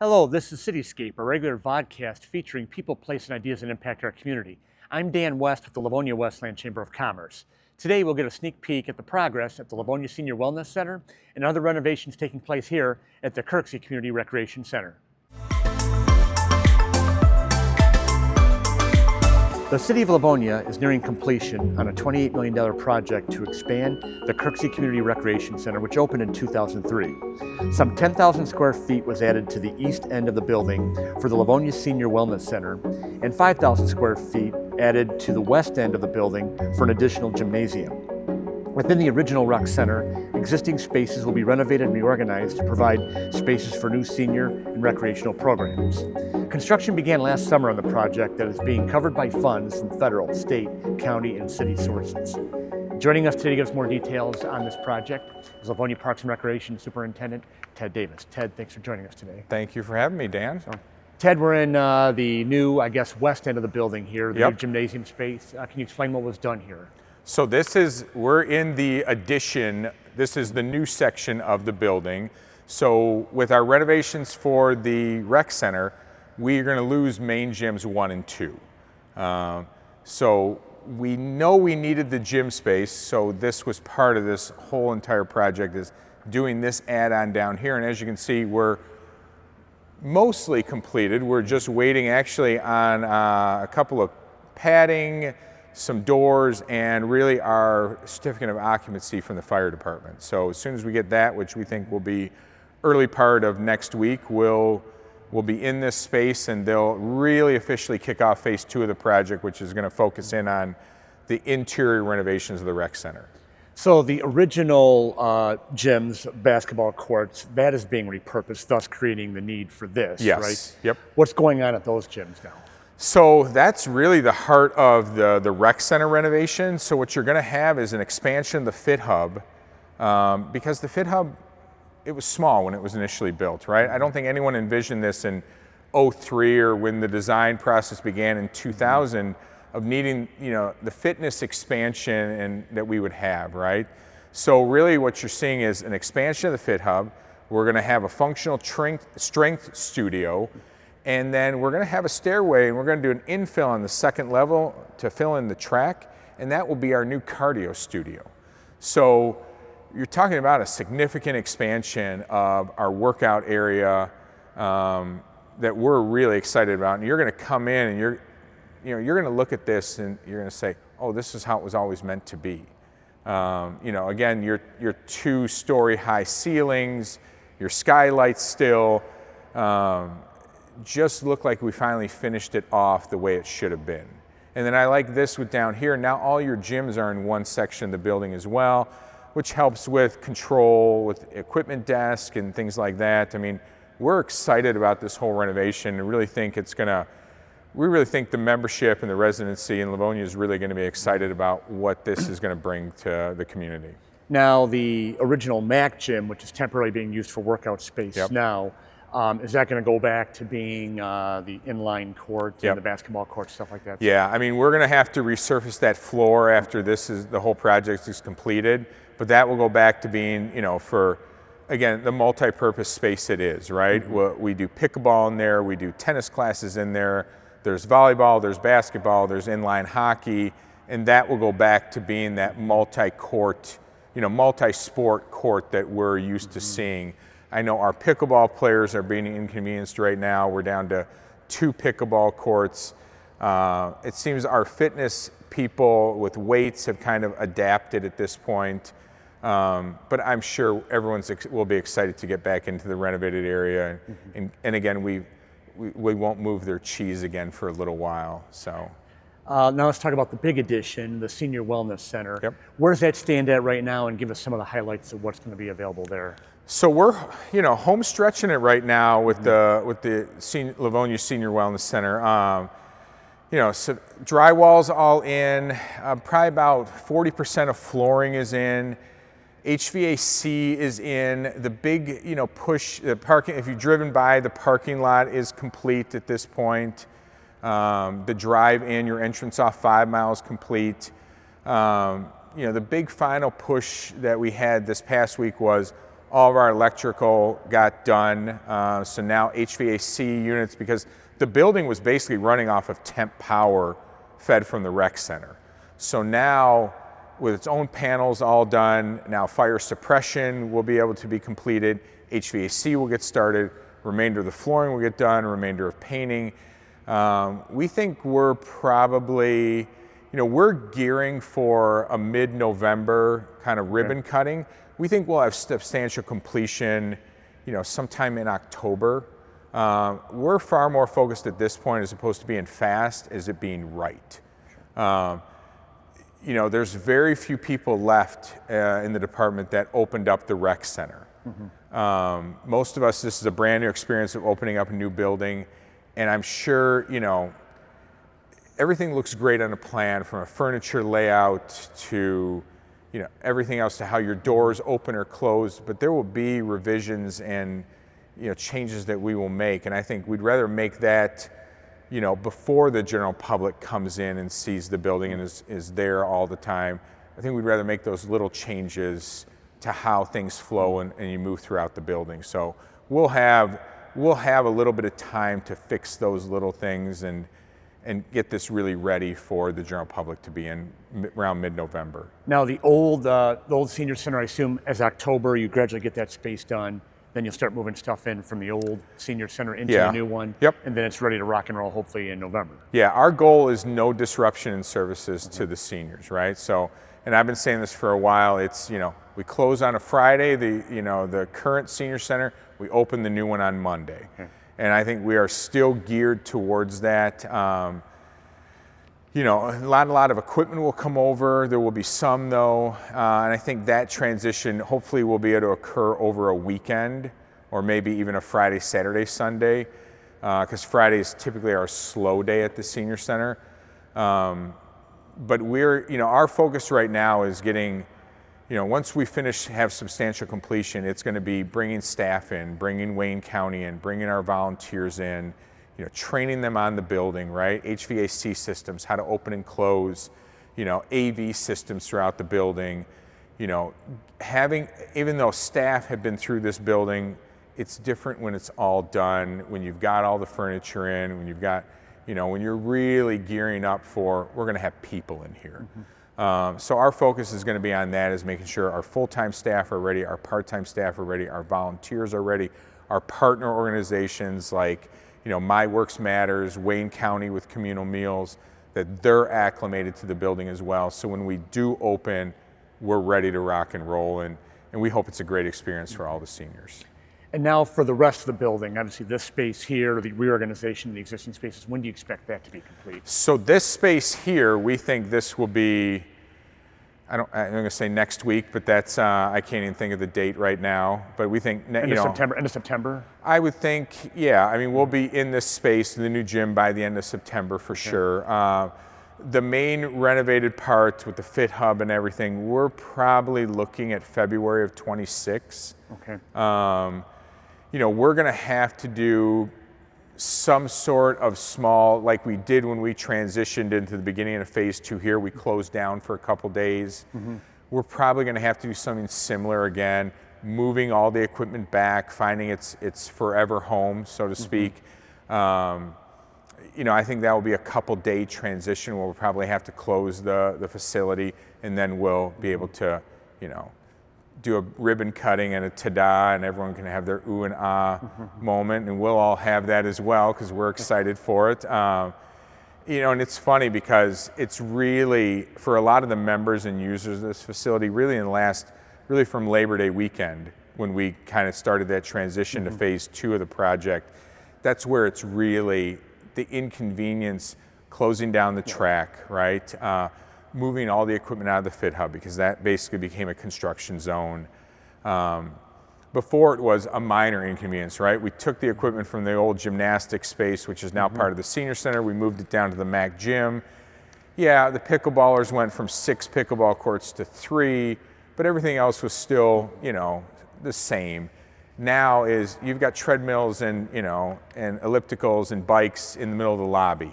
Hello, this is CityScape, a regular vodcast featuring people, place, and ideas that impact our community. I'm Dan West with the Livonia Westland Chamber of Commerce. Today we'll get a sneak peek at the progress at the Livonia Senior Wellness Center and other renovations taking place here at the Kirksey Community Recreation Center. The City of Livonia is nearing completion on a $28 million project to expand the Kirksey Community Recreation Center, which opened in 2003. Some 10,000 square feet was added to the east end of the building for the Livonia Senior Wellness Center, and 5,000 square feet added to the west end of the building for an additional gymnasium. Within the original rec center, existing spaces will be renovated and reorganized to provide spaces for new senior and recreational programs. Construction began last summer on the project that is being covered by funds from federal, state, county, and city sources. Joining us today to give us more details on this project is Livonia Parks and Recreation Superintendent Ted Davis. Ted, thanks for joining us today. Thank you for having me, Dan. Ted, we're in the new, west end of the building here, the new gymnasium space. Can you explain what was done here? So we're in the addition. This is the new section of the building. So with our renovations for the rec center, we're going to lose main gyms 1 and 2. So we know we needed the gym space, so this was part of this whole entire project, is doing this add-on down here. And as you can see, we're mostly completed. We're just waiting actually on a couple of padding, some doors, and really our certificate of occupancy from the fire department. So as soon as we get that, which we think will be early part of next week, we'll be in this space, and they'll really officially kick off phase 2 of the project, which is going to focus in on the interior renovations of the rec center. So the original gyms, basketball courts, that is being repurposed, thus creating the need for this, right? Yep. What's going on at those gyms now? So that's really the heart of the rec center renovation. So what you're going to have is an expansion of the Fit Hub, because the Fit Hub, it was small when it was initially built, right? I don't think anyone envisioned this in '03 or when the design process began in 2000 of needing, the fitness expansion and that we would have, right? So really what you're seeing is an expansion of the Fit Hub. We're going to have a functional strength studio. And then we're going to have a stairway, and we're going to do an infill on the second level to fill in the track, and that will be our new cardio studio. So you're talking about a significant expansion of our workout area that we're really excited about. And you're going to come in, and you're going to look at this, and you're going to say, "Oh, this is how it was always meant to be." Again, your 2-story high ceilings, your skylights still. Just look like we finally finished it off the way it should have been. And then I like this with down here, now all your gyms are in one section of the building as well, which helps with control, with equipment desk and things like that. I mean, we're excited about this whole renovation and really think we really think the membership and the residency in Livonia is really going to be excited about what this is going to bring to the community. Now, the original MAC gym, which is temporarily being used for workout space now, is that going to go back to being the inline court and the basketball court, stuff like that? Yeah, I mean, we're going to have to resurface that floor after the whole project is completed, but that will go back to being, for, again, the multi-purpose space it is, right? We do pickleball in there, we do tennis classes in there, there's volleyball, there's basketball, there's inline hockey, and that will go back to being that multi-court, multi-sport court that we're used to seeing. I know our pickleball players are being inconvenienced right now. We're down to 2 pickleball courts. It seems our fitness people with weights have kind of adapted at this point. But I'm sure everyone will be excited to get back into the renovated area. And again, we won't move their cheese again for a little while. So. Now let's talk about the big addition, the Senior Wellness Center. Where does that stand at right now, and give us some of the highlights of what's going to be available there? So we're, home stretching it right now with the Livonia Senior Wellness Center. So drywall's all in. Probably about 40% of flooring is in. HVAC is in. The big, push the parking. If you've driven by, the parking lot is complete at this point. The drive-in, your entrance off 5 miles complete. The big final push that we had this past week was all of our electrical got done. So now HVAC units, because the building was basically running off of temp power fed from the rec center. So now, with its own panels all done, now fire suppression will be able to be completed, HVAC will get started, remainder of the flooring will get done, remainder of painting. We think we're probably, we're gearing for a mid-November kind of ribbon cutting. We think we'll have substantial completion, sometime in October. We're far more focused at this point, as opposed to being fast, as it being right. There's very few people left in the department that opened up the rec center. Most of us, this is a brand new experience of opening up a new building, and I'm sure, everything looks great on a plan, from a furniture layout to, everything else, to how your doors open or close, but there will be revisions and, changes that we will make, and I think we'd rather make that, before the general public comes in and sees the building and is there all the time. I think we'd rather make those little changes to how things flow and you move throughout the building. So we'll have a little bit of time to fix those little things and get this really ready for the general public to be in around mid-November. Now the old senior center, I assume as October, you gradually get that space done. Then you'll start moving stuff in from the old senior center into the new one. Yep. And then it's ready to rock and roll, hopefully in November. Yeah, our goal is no disruption in services to the seniors, right? So, and I've been saying this for a while, it's, we close on a Friday, the current senior center, we open the new one on Monday. Okay. And I think we are still geared towards that. A lot of equipment will come over. There will be some, though, and I think that transition hopefully will be able to occur over a weekend, or maybe even a Friday, Saturday, Sunday, because Friday is typically our slow day at the senior center. But our focus right now is getting, once we have substantial completion, it's going to be bringing staff in, bringing Wayne County in, bringing our volunteers in, training them on the building, right? HVAC systems, how to open and close, AV systems throughout the building, even though staff have been through this building, it's different when it's all done, when you've got all the furniture in, when you've got, when you're really gearing up for, we're gonna have people in here. So our focus is gonna be on that, is making sure our full-time staff are ready, our part-time staff are ready, our volunteers are ready, our partner organizations like, My Works Matters, Wayne County with communal meals, that they're acclimated to the building as well. So when we do open, we're ready to rock and roll, and we hope it's a great experience for all the seniors. And now for the rest of the building, obviously this space here, the reorganization of the existing spaces, when do you expect that to be complete? So this space here, we think this will be, I'm going to say next week, but that's, I can't even think of the date right now, but we think, End of September? I would think, yeah. I mean, we'll be in this space, in the new gym, by the end of September for sure. The main renovated part with the fit hub and everything, we're probably looking at February of 26. Okay. We're going to have to do some sort of small, like we did when we transitioned into the beginning of phase 2 here, we closed down for a couple days. We're probably going to have to do something similar again, moving all the equipment back, finding its forever home, so to speak. I think that will be a couple day transition where we'll probably have to close the facility, and then we'll be able to, do a ribbon cutting and a ta-da, and everyone can have their ooh and ah moment, and we'll all have that as well because we're excited for it. And it's funny because it's really, for a lot of the members and users of this facility, really from Labor Day weekend, when we kind of started that transition to phase 2 of the project, that's where it's really the inconvenience, closing down the track, right? Moving all the equipment out of the fit hub, because that basically became a construction zone. Before it was a minor inconvenience, right? We took the equipment from the old gymnastics space, which is now part of the senior center. We moved it down to the MAC gym. Yeah, the pickleballers went from 6 pickleball courts to 3, but everything else was still, the same. Now is you've got treadmills and, and ellipticals and bikes in the middle of the lobby.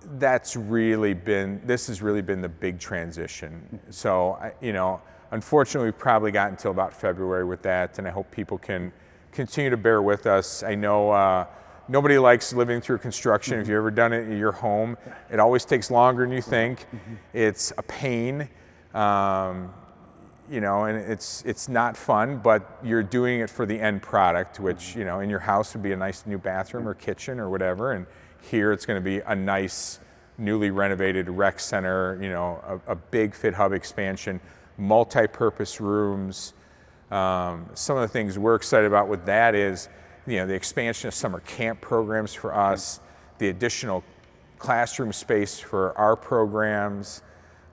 This has really been the big transition. So, unfortunately, we probably got until about February with that, and I hope people can continue to bear with us. I know nobody likes living through construction. If you've ever done it in your home, it always takes longer than you think. It's a pain, you know, and it's not fun, but you're doing it for the end product, which, you know, in your house would be a nice new bathroom or kitchen or whatever, and here it's going to be a nice, newly renovated rec center, you know, a big fit hub expansion, multi-purpose rooms. Some of the things we're excited about with that is, you know, the expansion of summer camp programs for us, the additional classroom space for our programs,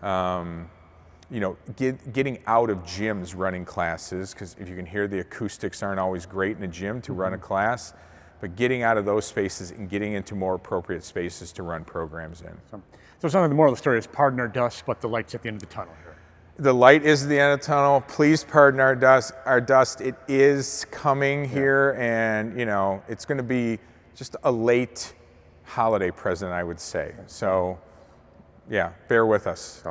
you know, getting out of gyms running classes, because if you can hear, the acoustics aren't always great in a gym to run a class, but getting out of those spaces and getting into more appropriate spaces to run programs in. So some of the moral of the story is pardon our dust, but the light's at the end of the tunnel here. The light is at the end of the tunnel. Please pardon our dust. It is coming here, and you know, it's going to be just a late holiday present, I would say. So, yeah, bear with us.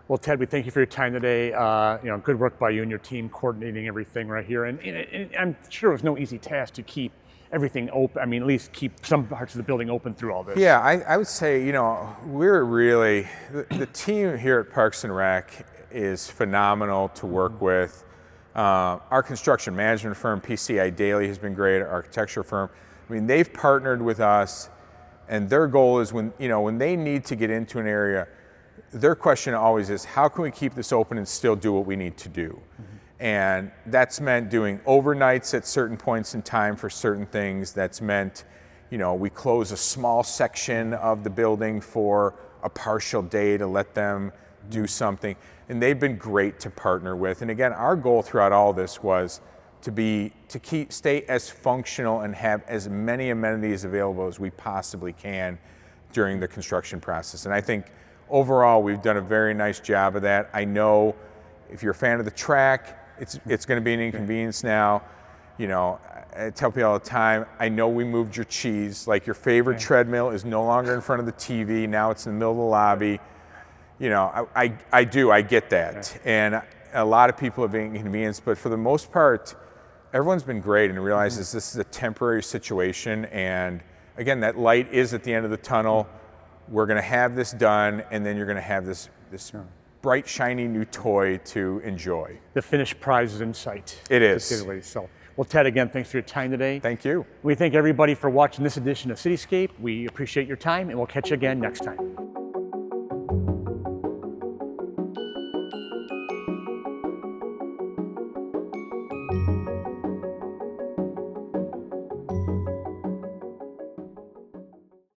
Well, Ted, we thank you for your time today. You know, good work by you and your team coordinating everything right here. And I'm sure it was no easy task to keep everything open. I mean, at least keep some parts of the building open through all this. Yeah, I would say, you know, we're really, the team here at Parks and Rec is phenomenal to work with. Our construction management firm, PCI Daily, has been great, our architecture firm. I mean, they've partnered with us, and their goal is when, you know, when they need to get into an area, their question always is, how can we keep this open and still do what we need to do? And that's meant doing overnights at certain points in time for certain things. That's meant, you know, we close a small section of the building for a partial day to let them do something. And they've been great to partner with. And again, our goal throughout all this was to stay as functional and have as many amenities available as we possibly can during the construction process. And I think overall, we've done a very nice job of that. I know if you're a fan of the track, it's going to be an inconvenience now. You know, I tell people all the time, I know we moved your cheese. Like, your favorite treadmill is no longer in front of the TV. Now it's in the middle of the lobby. You know, I get that. And a lot of people have been inconvenienced, but for the most part, everyone's been great and realizes this is a temporary situation. And again, that light is at the end of the tunnel. We're going to have this done, and then you're going to have this bright, shiny new toy to enjoy. The finished prize is in sight. It is. So, well, Ted, again, thanks for your time today. Thank you. We thank everybody for watching this edition of CityScape. We appreciate your time, and we'll catch you again next time.